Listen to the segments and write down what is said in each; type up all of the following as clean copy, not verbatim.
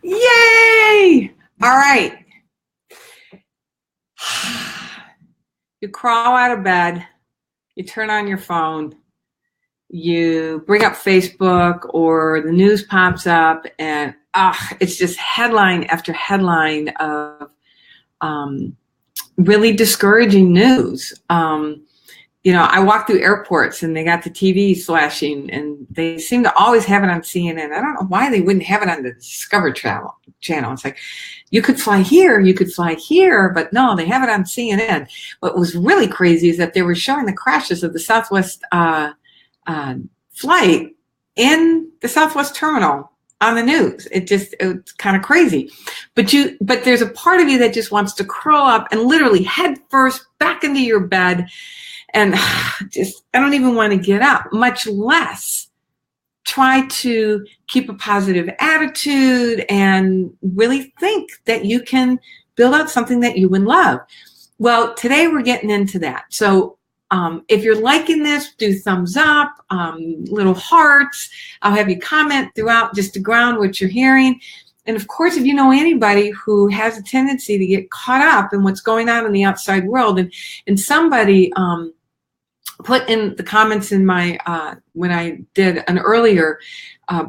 Yay! All right. You crawl out of bed, you turn on your phone, you bring up Facebook or the news pops up, and it's just headline after headline of really discouraging news. I walk through airports and they got the TV flashing, and they seem to always have it on CNN. I don't know why they wouldn't have it on the Discovery channel. It's like, you could fly here, but no, they have it on CNN. What was really crazy is that they were showing the crashes of the Southwest flight in the Southwest terminal on the news. It's kind of crazy. But there's a part of you that just wants to curl up and literally head first back into your bed. And I don't even want to get up, much less try to keep a positive attitude and really think that you can build out something that you would love. Well, today we're getting into that. So if you're liking this, do thumbs up, little hearts. I'll have you comment throughout just to ground what you're hearing. And of course, if you know anybody who has a tendency to get caught up in what's going on in the outside world, and somebody put in the comments in my when I did an earlier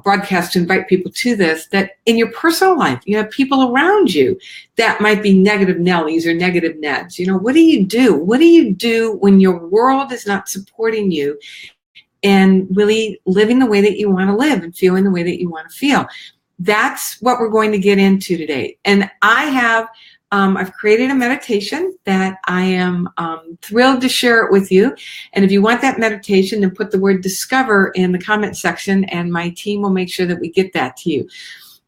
broadcast to invite people to this, that in your personal life, you have people around you that might be negative Nellies or negative Neds. What do you do? What do you do when your world is not supporting you and really living the way that you want to live and feeling the way that you want to feel? That's what we're going to get into today. And I've created a meditation that I am thrilled to share it with you. And if you want that meditation, then put the word discover in the comment section, and my team will make sure that we get that to you.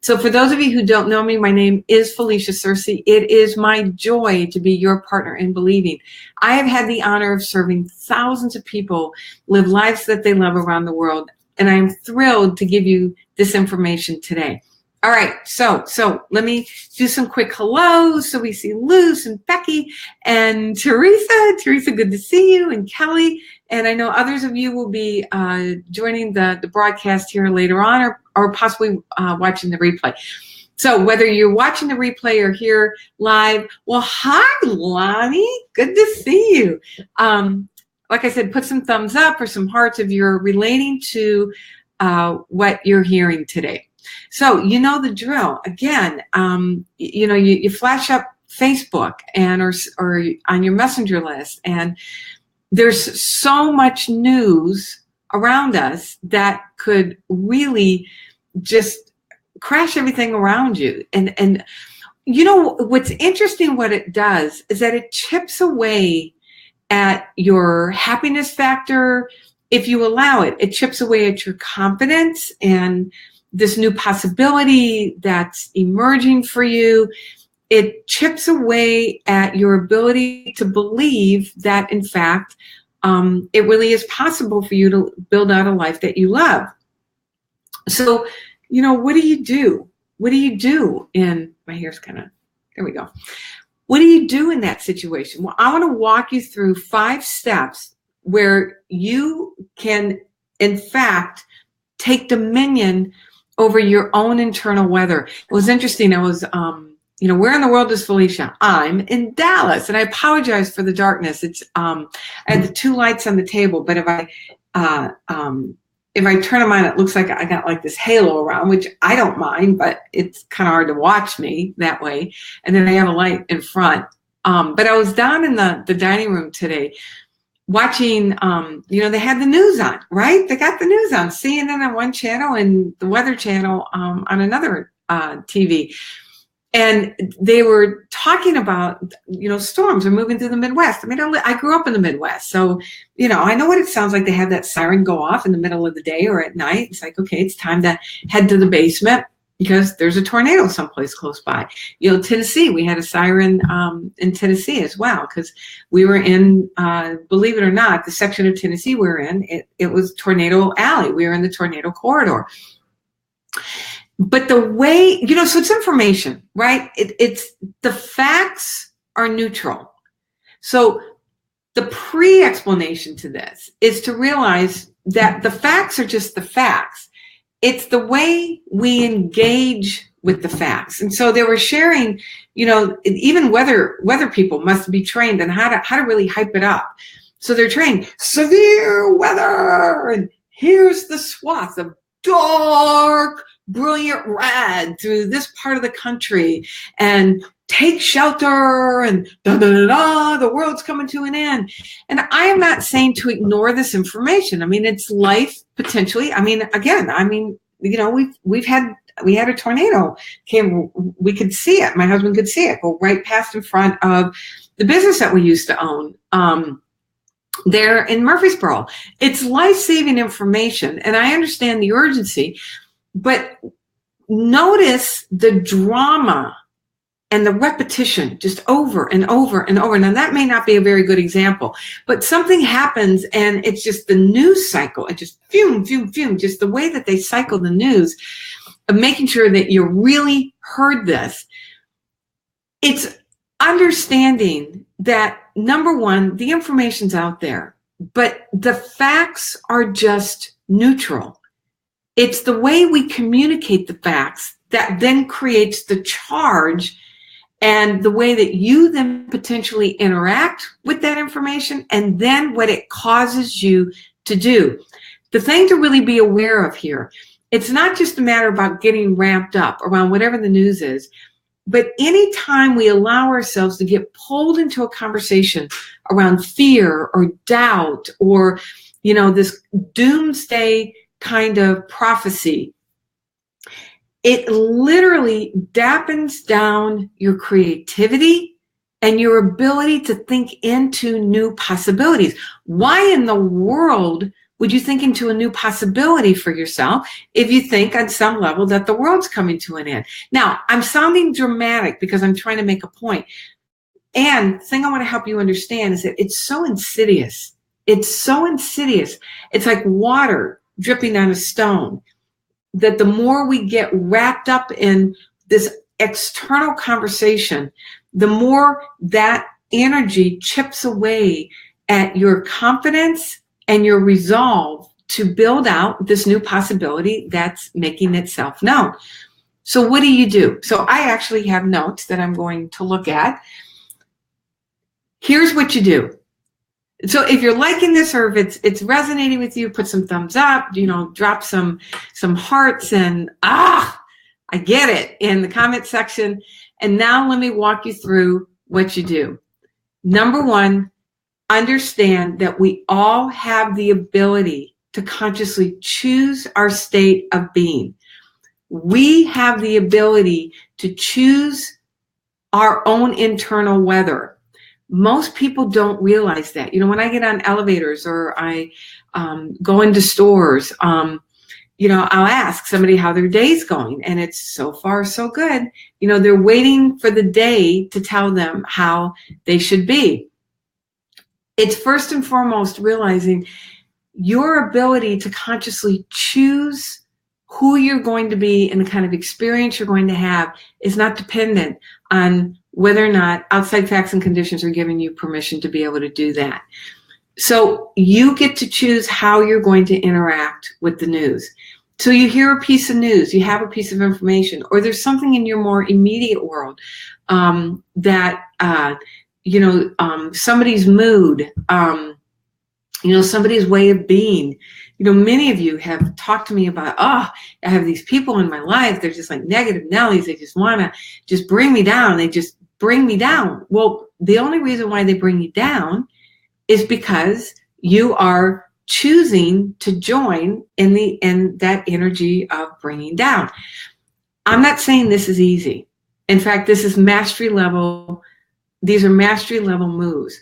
So for those of you who don't know me, my name is Felicia Searcy. It is my joy to be your partner in believing. I have had the honor of serving thousands of people live lives that they love around the world. And I am thrilled to give you this information today. All right, so let me do some quick hellos. So we see Luz and Becky and Teresa. Teresa, good to see you, and Kelly. And I know others of you will be joining the broadcast here later on, or possibly watching the replay. So whether you're watching the replay or here live, well, hi, Lonnie. Good to see you. Like I said, put some thumbs up or some hearts if you're relating to what you're hearing today. So you know the drill. Again, you flash up Facebook or on your messenger list, and there's so much news around us that could really just crash everything around you. And what's interesting, what it does is that it chips away at your happiness factor. If you allow it, it chips away at your confidence and this new possibility that's emerging for you. It chips away at your ability to believe that, in fact, it really is possible for you to build out a life that you love. So, what do you do? What do you do my hair's there we go. What do you do in that situation? Well, I want to walk you through 5 steps where you can, in fact, take dominion over your own internal weather. It was interesting. I was, where in the world is Felicia? I'm in Dallas, and I apologize for the darkness. It's, I had the 2 lights on the table, but if I turn them on, it looks like I got like this halo around, which I don't mind, but it's kind of hard to watch me that way. And then I have a light in front. But I was down in the dining room today, watching, they had the news on, right? They got the news on, CNN on one channel and the Weather Channel on another TV. And they were talking about, storms are moving through the Midwest. I mean, I grew up in the Midwest. So, I know what it sounds like to have that siren go off in the middle of the day or at night. It's like, okay, it's time to head to the basement because there's a tornado someplace close by. Tennessee, we had a siren in Tennessee as well, because we were in, believe it or not, the section of Tennessee we were in, it was Tornado Alley. We were in the tornado corridor. But the way, so it's information, right? It's the facts are neutral. So the pre-explanation to this is to realize that the facts are just the facts. It's the way we engage with the facts. And so they were sharing, even weather people must be trained on how to really hype it up. So they're trained, severe weather, and here's the swath of dark, brilliant red through this part of the country, and take shelter, and the world's coming to an end. And I am not saying to ignore this information. I mean, it's life potentially. I mean, again, we had a tornado came. We could see it. My husband could see it go right past in front of the business that we used to own. There in Murfreesboro. It's life-saving information, and I understand the urgency, but notice the drama and the repetition just over and over and over. Now, that may not be a very good example, but something happens and it's just the news cycle. It just fume, just the way that they cycle the news, of making sure that you really heard this. It's understanding that, number one, the information's out there, but the facts are just neutral. It's the way we communicate the facts that then creates the charge, and the way that you then potentially interact with that information, and then what it causes you to do. The thing to really be aware of here, it's not just a matter about getting ramped up around whatever the news is, but anytime we allow ourselves to get pulled into a conversation around fear or doubt or, this doomsday kind of prophecy, it literally dampens down your creativity and your ability to think into new possibilities. Why in the world would you think into a new possibility for yourself if you think on some level that the world's coming to an end? Now, I'm sounding dramatic because I'm trying to make a point. And the thing I want to help you understand is that it's so insidious. It's so insidious. It's like water dripping on a stone, that the more we get wrapped up in this external conversation, the more that energy chips away at your confidence and your resolve to build out this new possibility that's making itself known. So what do you do? So I actually have notes that I'm going to look at. Here's what you do. So if you're liking this, or if it's resonating with you, put some thumbs up, drop some hearts, and I get it in the comment section. And now let me walk you through what you do. Number one, understand that we all have the ability to consciously choose our state of being. We have the ability to choose our own internal weather. Most people don't realize that. When I get on elevators or I go into stores, I'll ask somebody how their day's going, and it's so far so good. They're waiting for the day to tell them how they should be. It's first and foremost realizing your ability to consciously choose who you're going to be and the kind of experience you're going to have is not dependent on whether or not outside facts and conditions are giving you permission to be able to do that. So you get to choose how you're going to interact with the news. So you hear a piece of news, you have a piece of information, or there's something in your more immediate world that somebody's mood, somebody's way of being. Many of you have talked to me about, I have these people in my life, they're just like negative Nellies. They just want to just bring me down. They just bring me down. Well, the only reason why they bring you down is because you are choosing to join in that energy of bringing down. I'm not saying this is easy. In fact, this is mastery level. These are mastery level moves.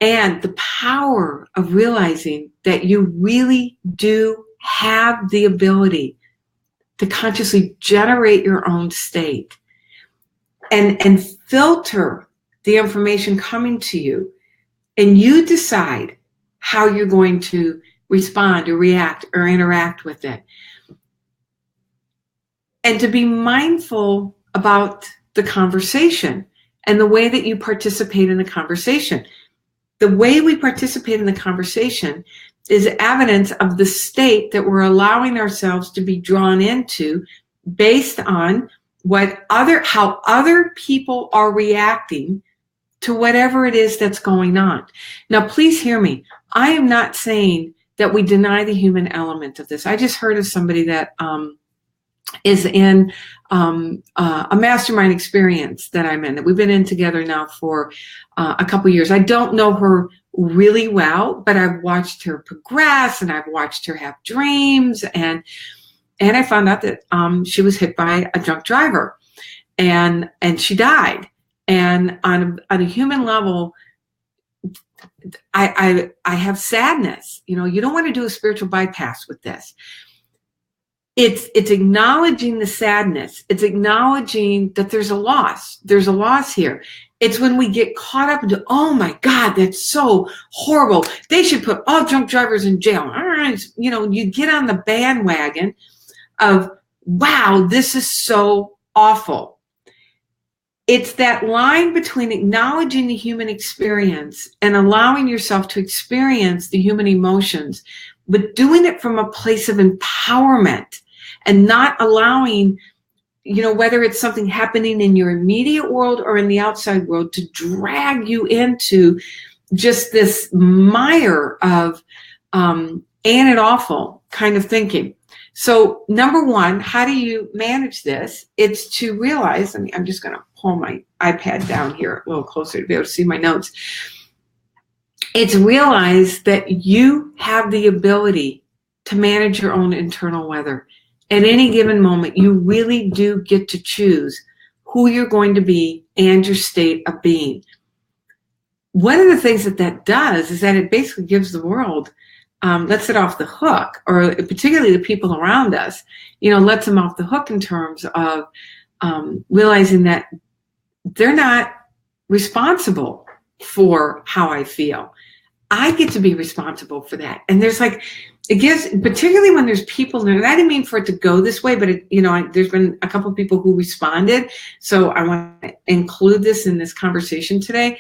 And the power of realizing that you really do have the ability to consciously generate your own state and filter the information coming to you, and you decide how you're going to respond or react or interact with it. And to be mindful about the conversation and the way that you participate in the conversation. The way we participate in the conversation is evidence of the state that we're allowing ourselves to be drawn into based on how other people are reacting to whatever it is that's going on. Now, please hear me. I am not saying that we deny the human element of this. I just heard of somebody that is in a mastermind experience that I'm in, that we've been in together now for a couple years. I don't know her really well, but I've watched her progress, and I've watched her have dreams, and I found out that she was hit by a drunk driver, and she died. And on a human level, I have sadness. You know, you don't want to do a spiritual bypass with this. It's acknowledging the sadness. It's acknowledging that there's a loss. There's a loss here. It's when we get caught up into, oh my God, that's so horrible. They should put all drunk drivers in jail. All right, you know, you get on the bandwagon of, wow, this is so awful. It's that line between acknowledging the human experience and allowing yourself to experience the human emotions, but doing it from a place of empowerment and not allowing, you know, whether it's something happening in your immediate world or in the outside world, to drag you into just this mire of ain't it awful kind of thinking. So number one, how do you manage this? It's to realize, I'm just going to pull my iPad down here a little closer to be able to see my notes. It's realize that you have the ability to manage your own internal weather. At any given moment, you really do get to choose who you're going to be and your state of being. One of the things that does is that it basically gives the world, lets it off the hook, or particularly the people around us, you know, lets them off the hook in terms of realizing that they're not responsible for how I feel. I get to be responsible for that. And there's like, it gives, particularly when there's people, and I didn't mean for it to go this way, but it, you know, there's been a couple of people who responded. So I want to include this in this conversation today.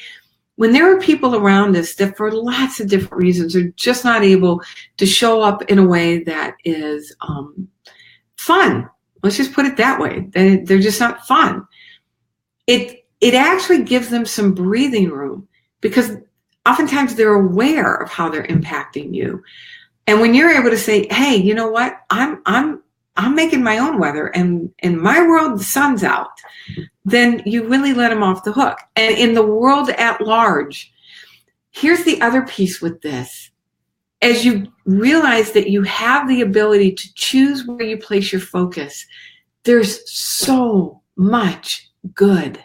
When there are people around us that for lots of different reasons are just not able to show up in a way that is fun. Let's just put it that way. They're just not fun. It actually gives them some breathing room, because oftentimes they're aware of how they're impacting you. And when you're able to say, hey, you know what? I'm making my own weather, and in my world, the sun's out, then you really let them off the hook. And in the world at large, here's the other piece with this. As you realize that you have the ability to choose where you place your focus, there's so much good.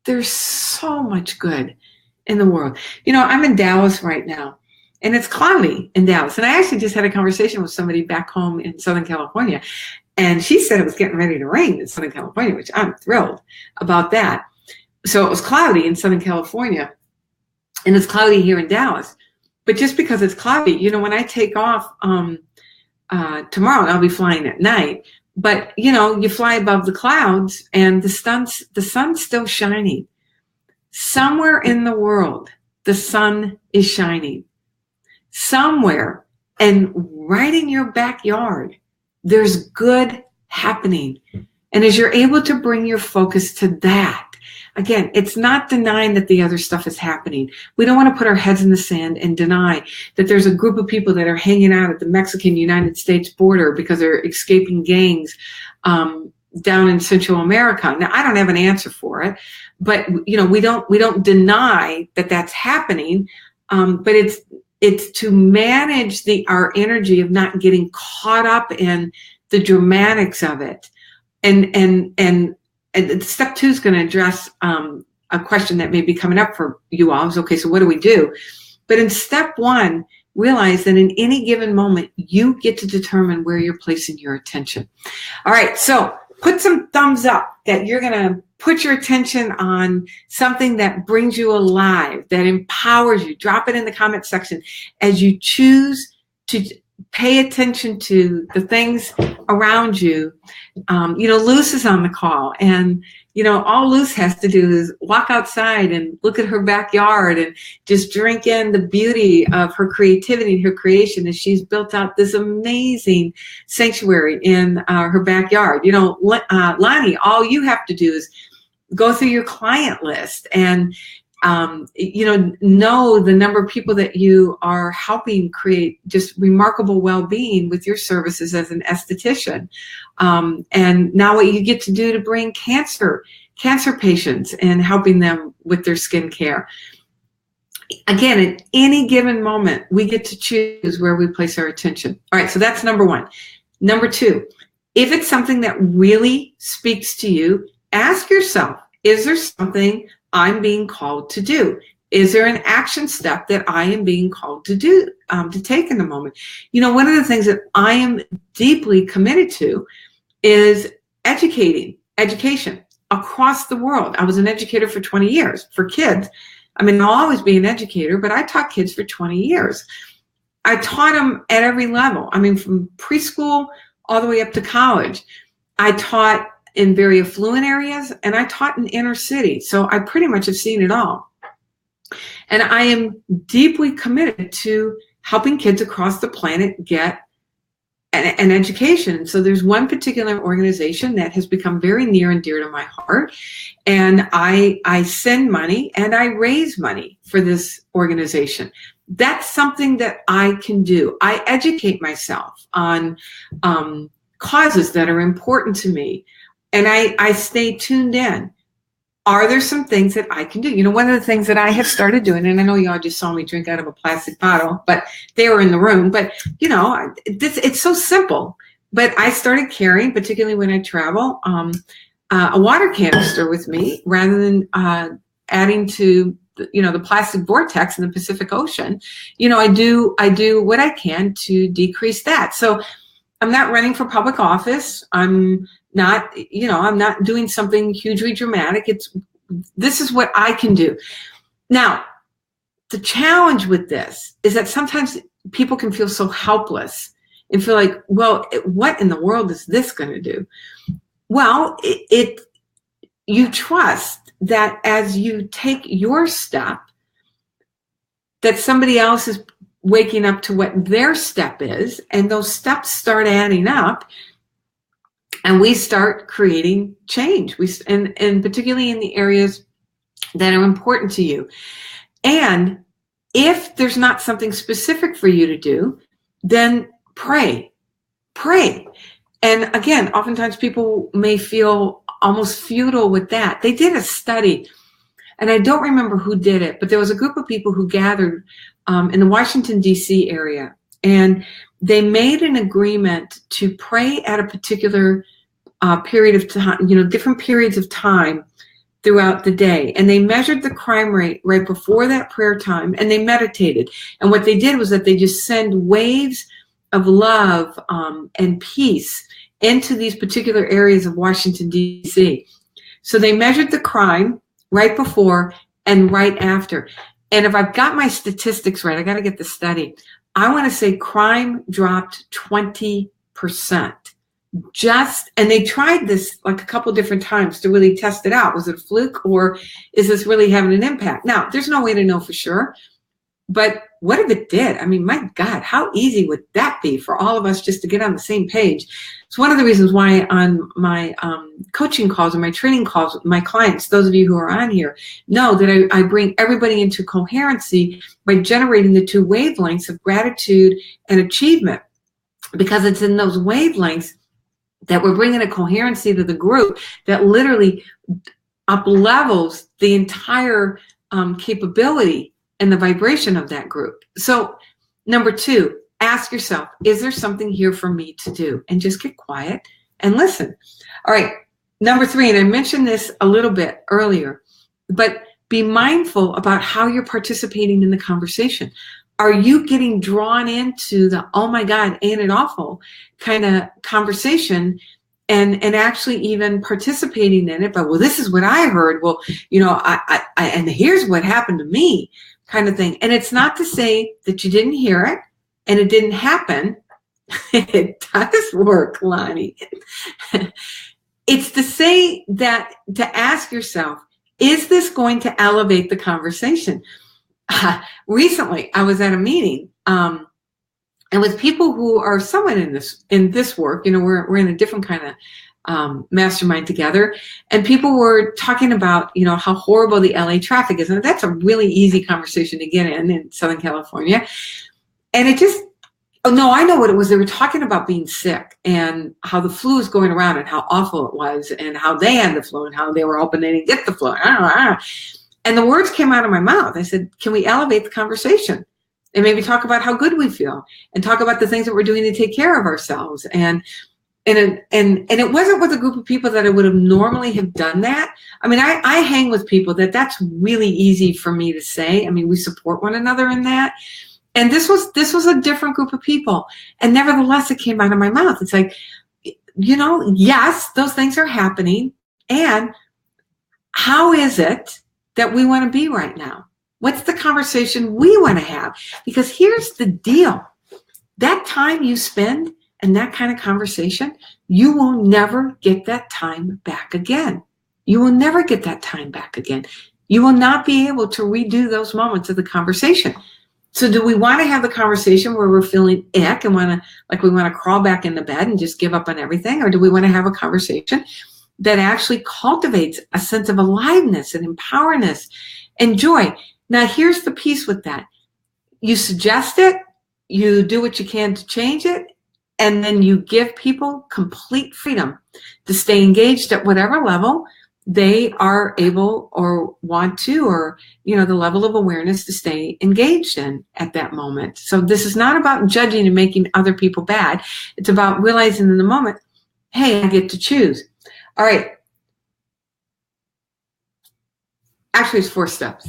There's so much good in the world. You know, I'm in Dallas right now, and it's cloudy in Dallas. And I actually just had a conversation with somebody back home in Southern California, and she said it was getting ready to rain in Southern California, which I'm thrilled about that. So it was cloudy in Southern California, and it's cloudy here in Dallas. But just because it's cloudy, you know, when I take off tomorrow, I'll be flying at night. But, you know, you fly above the clouds, and the sun's still shining. Somewhere in the world, the sun is shining. Somewhere, and right in your backyard, there's good happening. And as you're able to bring your focus to that, again, it's not denying that the other stuff is happening. We don't want to put our heads in the sand and deny that there's a group of people that are hanging out at the Mexican-United States border because they're escaping gangs down in Central America. Now, I don't have an answer for it, but you know, we don't deny that that's happening. But it's to manage our energy of not getting caught up in the dramatics of it. And step 2 is going to address a question that may be coming up for you all. Okay, so what do we do? But in step 1, realize that in any given moment, you get to determine where you're placing your attention. All right, so put some thumbs up that you're going to put your attention on something that brings you alive, that empowers you. Drop it in the comment section as you choose to pay attention to the things around you. You know, Luz is on the call, and all Luz has to do is walk outside and look at her backyard and just drink in the beauty of her creativity and her creation as she's built out this amazing sanctuary in her backyard. Lonnie, all you have to do is go through your client list and know the number of people that you are helping create just remarkable well-being with your services as an esthetician. And now what you get to do to bring cancer patients and helping them with their skin care. Again, at any given moment, we get to choose where we place our attention. All right, so that's number one. Number two, if it's something that really speaks to you, ask yourself, is there something I'm being called to do? Is there an action step that I am being called to do, to take in the moment? One of the things that I am deeply committed to is education across the world. I was an educator for 20 years for kids. I'll always be an educator, but I taught kids for 20 years. I taught them at every level. From preschool all the way up to college. I taught in very affluent areas, and I taught in inner city. So I pretty much have seen it all. And I am deeply committed to helping kids across the planet get an education. So there's one particular organization that has become very near and dear to my heart. And I send money and I raise money for this organization. That's something that I can do. I educate myself on causes that are important to me. And I stay tuned in. Are there some things that I can do? One of the things that I have started doing, and I know y'all just saw me drink out of a plastic bottle, but they were in the room. But, it's so simple. But I started carrying, particularly when I travel, a water canister with me rather than adding to, the plastic vortex in the Pacific Ocean. I do what I can to decrease that. So I'm not running for public office. I'm not doing something hugely dramatic. This is what I can do. Now, the challenge with this is that sometimes people can feel so helpless and feel like, well, what in the world is this going to do? Well, you trust that as you take your step, that somebody else is waking up to what their step is, and those steps start adding up, and we start creating change. And particularly in the areas that are important to you. And if there's not something specific for you to do, then pray. And again, oftentimes people may feel almost futile with that. They did a study, and I don't remember who did it, but there was a group of people who gathered in the Washington, D.C. area, and they made an agreement to pray at a particular period of time, different periods of time throughout the day. And they measured the crime rate right before that prayer time, and they meditated. And what they did was that they just send waves of love and peace into these particular areas of Washington, D.C. So they measured the crime right before and right after. And if I've got my statistics right, I got to get the study. I want to say crime dropped 20%. And they tried this like a couple different times to really test it out. Was it a fluke, or is this really having an impact? Now, there's no way to know for sure, but what if it did? My God, how easy would that be for all of us just to get on the same page? It's one of the reasons why on my coaching calls and my training calls with my clients, those of you who are on here, know that I bring everybody into coherency by generating the two wavelengths of gratitude and achievement, because it's in those wavelengths that we're bringing a coherency to the group that literally up-levels the entire capability and the vibration of that group. So number two, ask yourself, is there something here for me to do? And just get quiet and listen. All right, number three, and I mentioned this a little bit earlier, but be mindful about how you're participating in the conversation. Are you getting drawn into the, oh my God, ain't it awful kind of conversation, and actually even participating in it? But, well, this is what I heard. Well, I and here's what happened to me kind of thing. And it's not to say that you didn't hear it and it didn't happen. It does work, Lonnie. it's to say that, to ask yourself, is this going to elevate the conversation? Recently, I was at a meeting, and with people who are somewhat in this work. We're in a different kind of mastermind together, and people were talking about how horrible the LA traffic is, and that's a really easy conversation to get in Southern California. And it just, oh no, I know what it was. They were talking about being sick and how the flu was going around and how awful it was and how they had the flu and how they were hoping they didn't get the flu. I don't know. And the words came out of my mouth. I said, can we elevate the conversation and maybe talk about how good we feel and talk about the things that we're doing to take care of ourselves? And it wasn't with a group of people that I would have normally have done that. I mean, I hang with people that's really easy for me to say. I mean, we support one another in that. And this was a different group of people. And nevertheless, it came out of my mouth. It's like, yes, those things are happening. And how is it that we want to be right now? What's the conversation we want to have? Because here's the deal. That time you spend in that kind of conversation, you will never get that time back again. You will never get that time back again. You will not be able to redo those moments of the conversation. So do we want to have the conversation where we're feeling ick and we want to crawl back in the bed and just give up on everything? Or do we want to have a conversation that actually cultivates a sense of aliveness and empowerness and joy? Now, here's the piece with that. You suggest it, you do what you can to change it, and then you give people complete freedom to stay engaged at whatever level they are able or want to, or the level of awareness to stay engaged in at that moment. So this is not about judging and making other people bad. It's about realizing in the moment, hey, I get to choose. All right. Actually, it's 4 steps.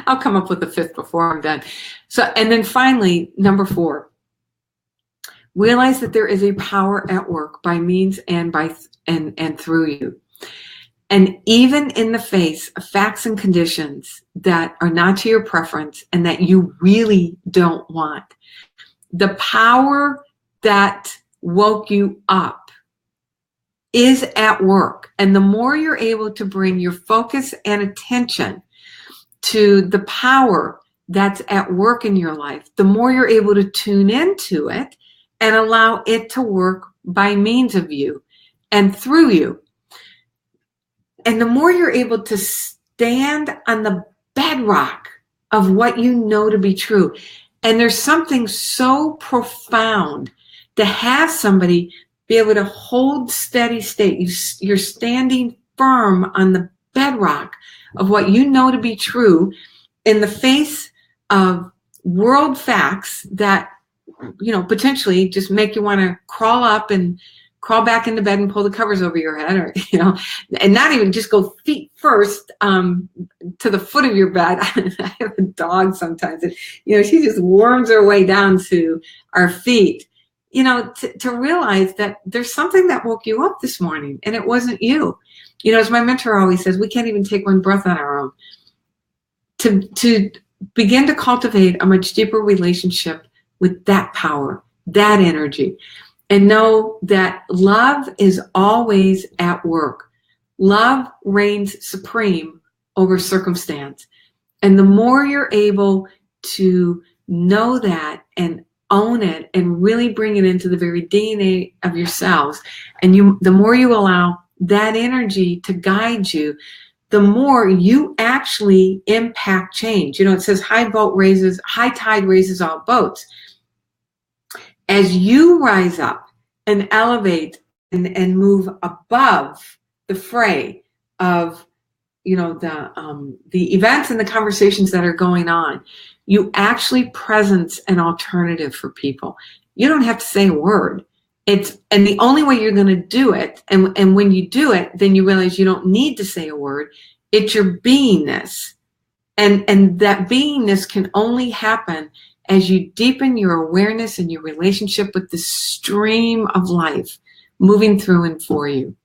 I'll come up with the 5th before I'm done. So, and then finally, number 4, realize that there is a power at work by means and and through you. And even in the face of facts and conditions that are not to your preference and that you really don't want, the power that woke you up is at work. And the more you're able to bring your focus and attention to the power that's at work in your life, the more you're able to tune into it and allow it to work by means of you and through you. And the more you're able to stand on the bedrock of what you know to be true. And there's something so profound to have somebody be able to hold steady state. You're standing firm on the bedrock of what you know to be true in the face of world facts that, potentially just make you want to crawl up and crawl back into bed and pull the covers over your head, or, and not even just go feet first to the foot of your bed. I have a dog sometimes, and, she just worms her way down to our feet, to realize that there's something that woke you up this morning and it wasn't you. As my mentor always says, we can't even take one breath on our own. To begin to cultivate a much deeper relationship with that power, that energy. And know that love is always at work. Love reigns supreme over circumstance. And the more you're able to know that and own it and really bring it into the very DNA of yourselves, and the more you allow that energy to guide you, the more you actually impact change. It says high tide raises all boats. As you rise up and elevate and move above the fray of, the events and the conversations that are going on, you actually presence an alternative for people. You don't have to say a word. And the only way you're going to do it, and when you do it, then you realize you don't need to say a word. It's your beingness. And that beingness can only happen as you deepen your awareness and your relationship with the stream of life moving through and for you.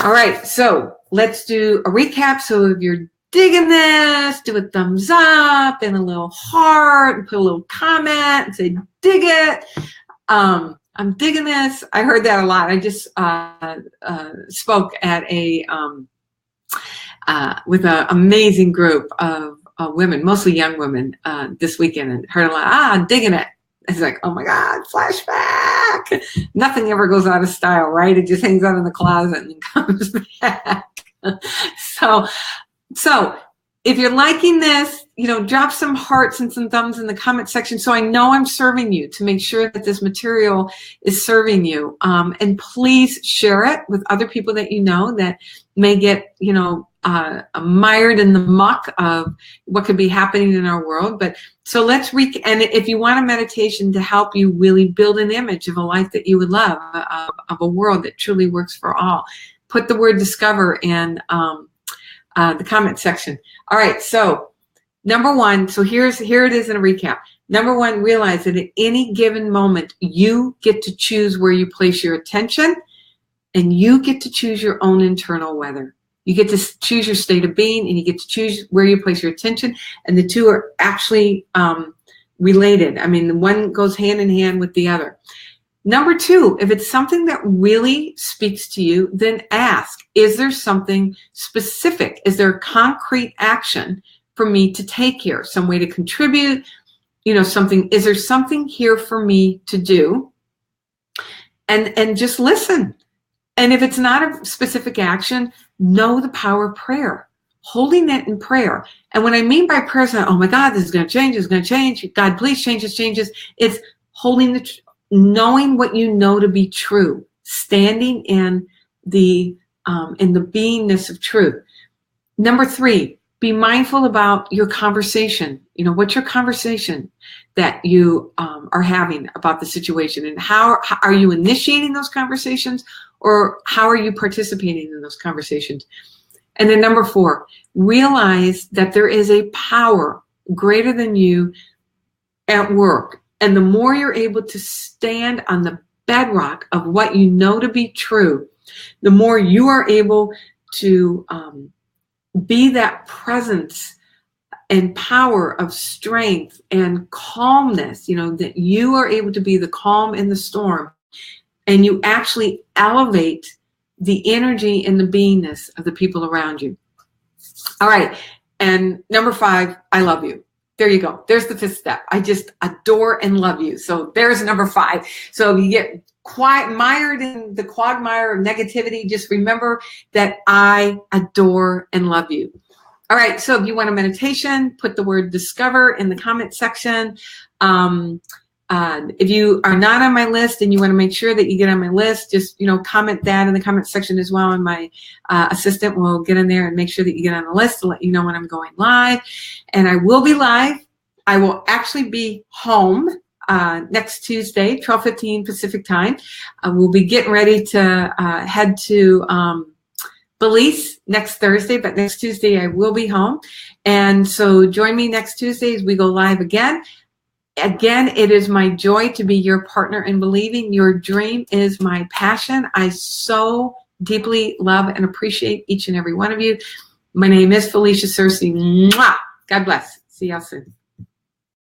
All right, so let's do a recap. So if you're digging this, do a thumbs up and a little heart and put a little comment and say, dig it. I'm digging this. I heard that a lot. I just spoke at a with an amazing group of women, mostly young women, this weekend, and heard a lot. I'm digging it. It's like, oh my God, flashback. Nothing ever goes out of style, right? It just hangs out in the closet and comes back. So if you're liking this, drop some hearts and some thumbs in the comment section so I know I'm serving you, to make sure that this material is serving you. And please share it with other people that you know that may get, mired in the muck of what could be happening in our world. But so and if you want a meditation to help you really build an image of a life that you would love, of a world that truly works for all, put the word discover in the comment section. All right, so number one, so here it is in a recap. Number one, realize that at any given moment, you get to choose where you place your attention, and you get to choose your own internal weather. You get to choose your state of being, and you get to choose where you place your attention, and the two are actually related. I mean, the one goes hand in hand with the other. Number two, if it's something that really speaks to you, then ask, is there something specific? Is there a concrete action for me to take here? Some way to contribute, something, is there something here for me to do? And just listen. And if it's not a specific action, know the power of prayer, holding that in prayer. And what I mean by prayer is not, oh my God, this is going to change, it's going to change. God, please change this, changes. It's holding knowing what you know to be true, standing in the beingness of truth. Number three, be mindful about your conversation. What's your conversation that you are having about the situation, and how are you initiating those conversations, or how are you participating in those conversations? And then number four, realize that there is a power greater than you at work. And the more you're able to stand on the bedrock of what you know to be true, the more you are able to be that presence and power of strength and calmness, that you are able to be the calm in the storm, and you actually elevate the energy and the beingness of the people around you. All right. And number five, I love you. There you go. There's the fifth step. I just adore and love you. So there's number five. So if you get mired in the quagmire of negativity, just remember that I adore and love you. All right. So if you want a meditation, put the word discover in the comment section. If you are not on my list and you want to make sure that you get on my list, just, comment that in the comment section as well. And my assistant will get in there and make sure that you get on the list to let you know when I'm going live. And I will be live. I will actually be home next Tuesday, 12:15 Pacific time. We'll be getting ready to head to Belize next Thursday, but next Tuesday I will be home. And so join me next Tuesday as we go live again. Again, it is my joy to be your partner in believing. Your dream is my passion. I so deeply love and appreciate each and every one of you. My name is Felicia Searcy. Mwah! God bless. See y'all soon.